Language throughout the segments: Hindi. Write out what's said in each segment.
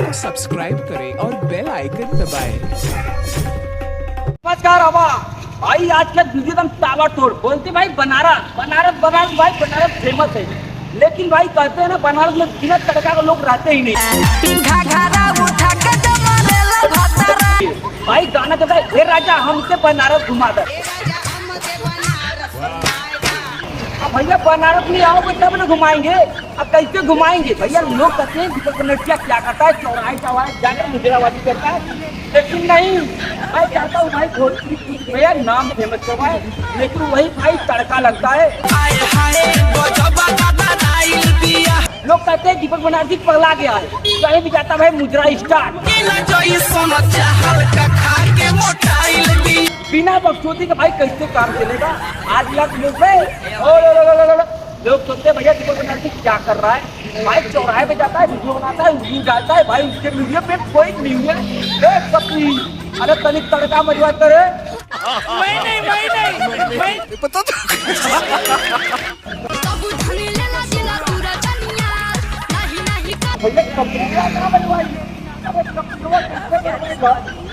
को सब्सक्राइब करें और बेल आइकन दबाएं। नमस्कार अबा भाई, आज का वीडियो एकदम ताबड़तोड़। बोलते भाई बनारस बनारस बनारस, भाई बनारस फेमस है, लेकिन भाई कहते हैं ना बनारस में बिना तड़का के लोग रहते ही नहीं। भाई गाना कहता है हे राजा हमसे बनारस घुमा दे। भैया बनारस में आओगे तब ना घुमाएंगे, अब कैसे घुमाएंगे भैया? लोग कहते हैं दीपक बनर्जिया क्या करता है, चौराहे चौराहे जाकर मुजराबाजी करता है, लेकिन नहीं। मैं चाहता हूँ भाई भोजपुरी भैया नाम फेमस करवाए, लेकिन वही भाई तड़का लगता है। लोग कहते हैं दीपक बनर्जी पगला गया है, कहीं भी जाता भाई मुजरा स्टार्ट। बिना बकचोदी के भाई कैसे काम चलेगा? आज लाख लोग लोग सोचते भैया दीपक बनर्जी क्या कर रहा है। भाई चौराहे पे जाता है, वीडियो बनाता है, वीडियो डालता है, भाई उसके वीडियो पे कोई न्यूज है। अरे तनिक तड़का मजवा करे नहीं पता तो।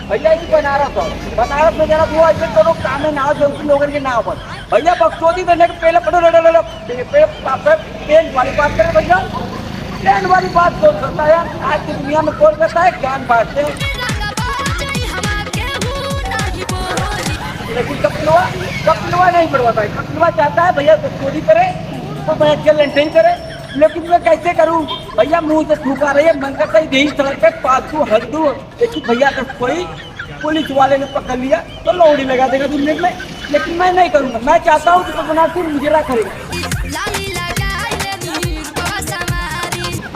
भैया इस बनारस में जरा वो ऐसे दोनों काम में नाव जो लोगों के नाव पर भैया बक्सोदी करने के पहले पेन वाली बात करें भैया, पेन वाली बात कौन करता है? आज की दुनिया में कौन करता है? ज्ञान बांटते हैं, लेकिन कपिलवा नहीं बढ़वाता है। कपिलवा चाहता है भैया बक्सोदी करे तो मैं लंडन करे, लेकिन मैं कैसे करूं भैया? मुंह से थूका रही है, मन करता है यही सड़क पे पालतू हर दू। लेकिन भैया तो कोई पुलिस वाले ने पकड़ लिया तो लौड़ी लगा देगा दुनिया में, लेकिन मैं नहीं करूंगा। मैं चाहता हूँ कि बनारसी मुजरा करेगा।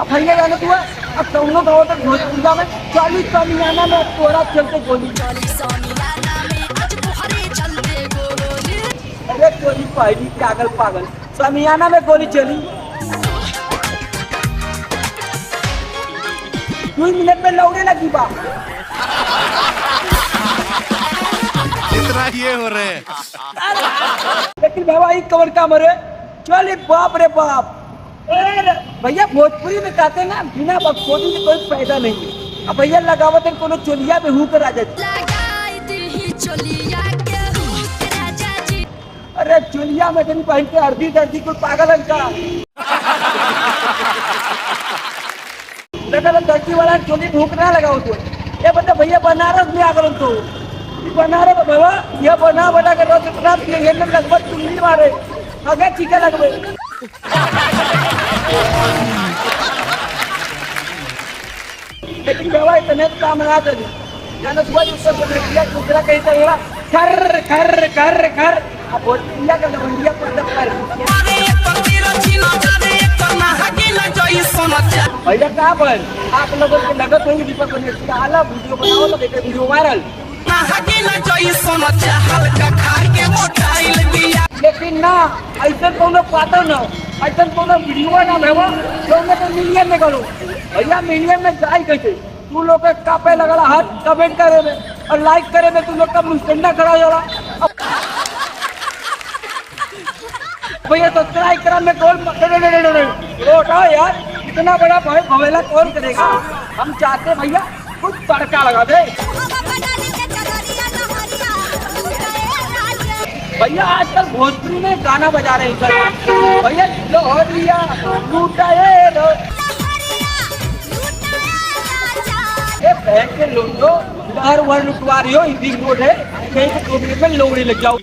अब भैया जाने तू है, अब दोनों गाँव तक भोजपुरा में 40 सामियाना में तोरा चलते गोली। अरे गोली पहली पागल पागल, सामियाना में गोली चली 2 मिनट में लौड़े लगी बात। इतना ये हो रहे हैं। लेकिन भाई कवर का मरे चले बाप रे बाप। भैया भोजपुरी में कहते हैं ना बिना बकचोदी के कोई फायदा नहीं है। अब भैया लगावत है कोनो चोलिया में हूँ कर राजा जी। अरे चोलिया में नहीं पहन के अर्धी दर्दी कोई पागल है का? दर्जी वाला चोली भूख ना लगाओ तो ये बता भैया बनारस में आ गए तो बनारस बाबा ये बना कर लगभग चुंगी मारे आगे चीका लगवे। लेकिन बाबा इतने काम ना करी जाना सुबह दूसरा कहीं चलेगा खर खर खर खर। अब भोजपुरिया का लवंडिया पर भैया कहाँ पर आप लोगों को लगत होगी दीपक बनर्जी का आला वीडियो बनाओ तो देखते वीडियो वायरल। लेकिन ना ऐसा कोनो पाता ना, ऐसा कोनो वीडियो ना भेवो तो मैं तो मिलियन में करूँ। भैया मिलियन में जाए कैसे? तू लोग का कापे लगला हाथ कमेंट करे में और लाइक करे में तू लोग का मुस्टंडा खड़ा हो जाला। भैया सब्सक्राइब करा में कौन रोटा यार, इतना बड़ा भाई भवेला कौन करेगा? हम चाहते भैया कुछ तड़का लगा दे। भैया आजकल भोजपुरी में गाना बजा रहे हैं भैया लोहरिया लूटाए लो बहन के लोटो हर वर लुटवा रही हो। हिंदी रोड है कहीं के में लोहड़ी लग जाओ।